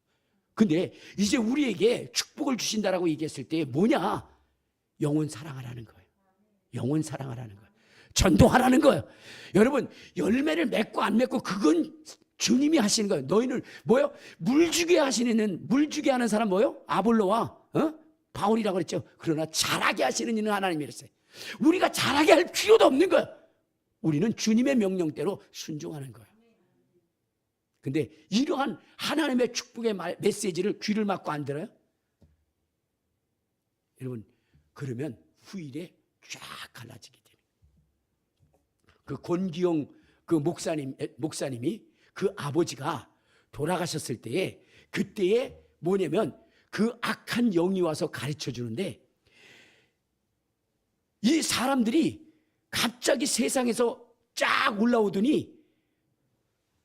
근데 이제 우리에게 축복을 주신다라고 얘기했을 때 뭐냐? 영혼 사랑하라는 거예요. 영혼 사랑하라는 거예요. 전도하라는 거예요. 여러분 열매를 맺고 안 맺고 그건 주님이 하시는 거예요. 너희는 뭐요? 물주게 하는 사람 뭐요? 아볼로와 바울이라고 그랬죠. 그러나 잘하게 하시는 이는 하나님이랬어요. 우리가 잘하게 할 필요도 없는 거예요. 우리는 주님의 명령대로 순종하는 거예요. 근데 이러한 하나님의 축복의 메시지를 귀를 막고 안 들어요? 여러분 그러면 후일에 쫙 갈라지게 돼요. 그 권기용 그 목사님이 그 아버지가 돌아가셨을 때에 그때에 뭐냐면 그 악한 영이 와서 가르쳐 주는데 이 사람들이 갑자기 세상에서 쫙 올라오더니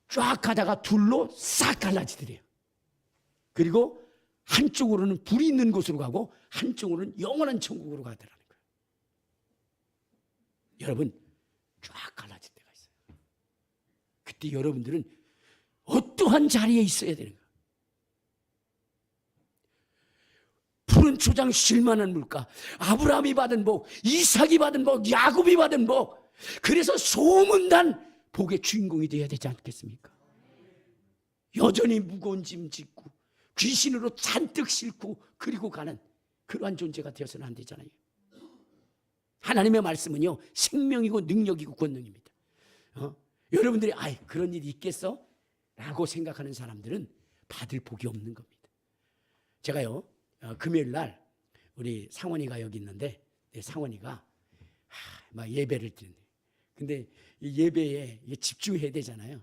쫙 가다가 둘로 싹 갈라지더래요. 그리고 한쪽으로는 불이 있는 곳으로 가고 한쪽으로는 영원한 천국으로 가더라는 거예요. 여러분 쫙 갈라질 때가 있어요. 그때 여러분들은 어떠한 자리에 있어야 되는 거예요. 푸른 초장 쉴만한 물가, 아브라함이 받은 복, 이삭이 받은 복, 야곱이 받은 복, 그래서 소문난 복의 주인공이 되어야 되지 않겠습니까? 여전히 무거운 짐 짓고 귀신으로 잔뜩 싣고 그리고 가는 그러한 존재가 되어서는 안 되잖아요. 하나님의 말씀은요 생명이고 능력이고 권능입니다. 여러분들이 그런 일이 있겠어? 라고 생각하는 사람들은 받을 복이 없는 겁니다. 제가요 금요일 날 우리 상원이가 여기 있는데 상원이가 막 예배를 드는데 근데 이 예배에 집중해야 되잖아요.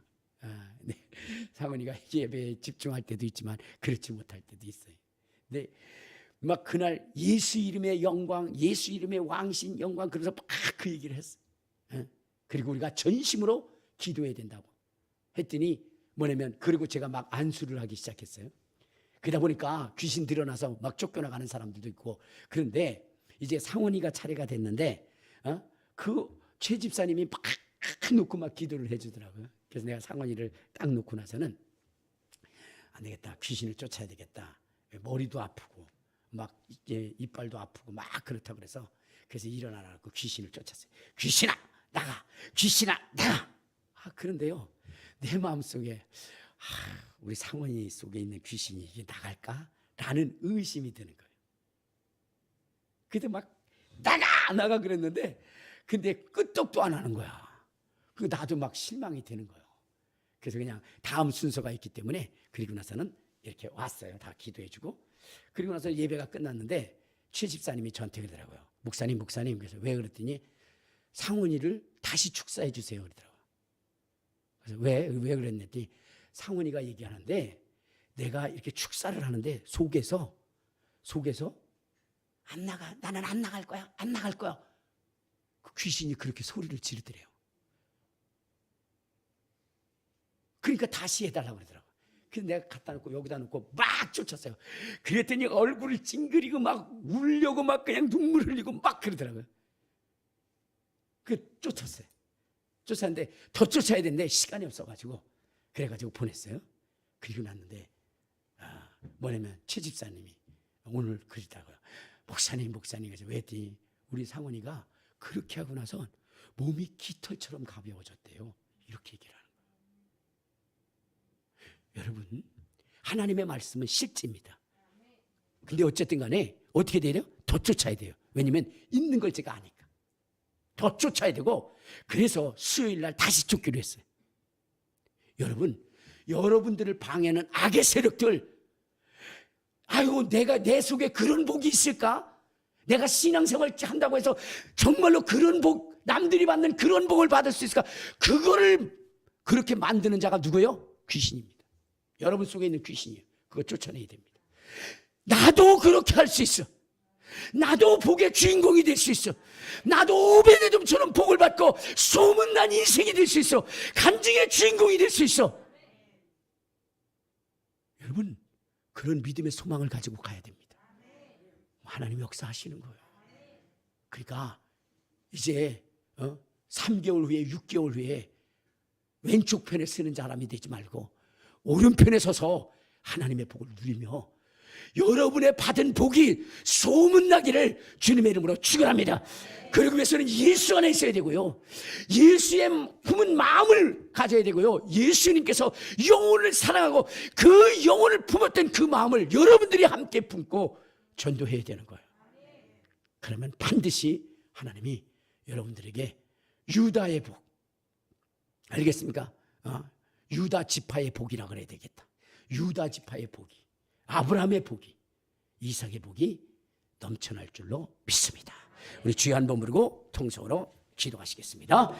상원이가 예배에 집중할 때도 있지만 그렇지 못할 때도 있어요. 근데 막 그날 예수 이름의 영광, 예수 이름의 왕신 영광 그래서 막 그 얘기를 했어요. 그리고 우리가 전심으로 기도해야 된다고 했더니 뭐냐면 그리고 제가 막 안수를 하기 시작했어요. 그러다 보니까 귀신 드러나서 막 쫓겨나가는 사람들도 있고 그런데 이제 상원이가 차례가 됐는데 그 최 집사님이 막 놓고 막 기도를 해주더라고요. 그래서 내가 상원이를 딱 놓고 나서는 안 되겠다. 귀신을 쫓아야 되겠다. 머리도 아프고 막 이빨도 아프고 막 그렇다고 그래서 일어나라고 귀신을 쫓았어요. 귀신아 나가! 귀신아 나가! 그런데요 내 마음속에 우리 상원이 속에 있는 귀신이 이게 나갈까? 라는 의심이 드는 거예요. 그때 막 나가 그랬는데 근데 끄떡도 안 하는 거야. 그리고 나도 막 실망이 되는 거예요. 그래서 그냥 다음 순서가 있기 때문에 그리고 나서는 이렇게 왔어요. 다 기도해주고 그리고 나서 예배가 끝났는데 최 집사님이 저한테 그러더라고요. 목사님 그래서 왜 그랬더니 상원이를 다시 축사해 주세요 그러더라고요. 그래서 왜 그랬는지 상원이가 얘기하는데 내가 이렇게 축사를 하는데 속에서 안 나가, 나는 안 나갈 거야, 안 나갈 거야. 그 귀신이 그렇게 소리를 지르더래요. 그러니까 다시 해달라고 그러더라고요. 그래서 내가 갖다 놓고 여기다 놓고 막 쫓았어요. 그랬더니 얼굴을 찡그리고 막 울려고 막 그냥 눈물 흘리고 막 그러더라고요. 그 쫓았어요. 쫓았는데 더 쫓아야 되는데 시간이 없어가지고 그래가지고 보냈어요. 그리고 났는데 뭐냐면 최 집사님이 오늘 그러더라고요. 목사님 그래서 왜 했더니 우리 상원이가 그렇게 하고 나서 몸이 깃털처럼 가벼워졌대요. 이렇게 얘기를 하는 거예요. 여러분, 하나님의 말씀은 실제입니다. 근데 어쨌든 간에 어떻게 돼요? 더 쫓아야 돼요. 왜냐면 있는 걸 제가 아니까. 더 쫓아야 되고, 그래서 수요일 날 다시 쫓기로 했어요. 여러분, 여러분들을 방해하는 악의 세력들, 아이고 내가 내 속에 그런 복이 있을까? 내가 신앙생활 한다고 해서 정말로 그런 복, 남들이 받는 그런 복을 받을 수 있을까? 그거를 그렇게 만드는 자가 누구예요? 귀신입니다. 여러분 속에 있는 귀신이에요. 그거 쫓아내야 됩니다. 나도 그렇게 할 수 있어. 나도 복의 주인공이 될 수 있어. 나도 오베데돔처럼 복을 받고 소문난 인생이 될 수 있어. 간증의 주인공이 될 수 있어. 여러분, 그런 믿음의 소망을 가지고 가야 됩니다. 하나님이 역사하시는 거예요. 그러니까 이제 3개월 후에 6개월 후에 왼쪽 편에 서는 사람이 되지 말고 오른편에 서서 하나님의 복을 누리며 여러분의 받은 복이 소문나기를 주님의 이름으로 축원합니다. 그러기 위해서는 예수 안에 있어야 되고요. 예수의 품은 마음을 가져야 되고요. 예수님께서 영혼을 사랑하고 그 영혼을 품었던 그 마음을 여러분들이 함께 품고 전도해야 되는 거예요. 그러면 반드시 하나님이 여러분들에게 유다의 복, 알겠습니까? 유다 지파의 복이라 그래야 되겠다. 유다 지파의 복이, 아브라함의 복이, 이삭의 복이 넘쳐날 줄로 믿습니다. 우리 주여 한번 부르고 통성으로 기도하시겠습니다.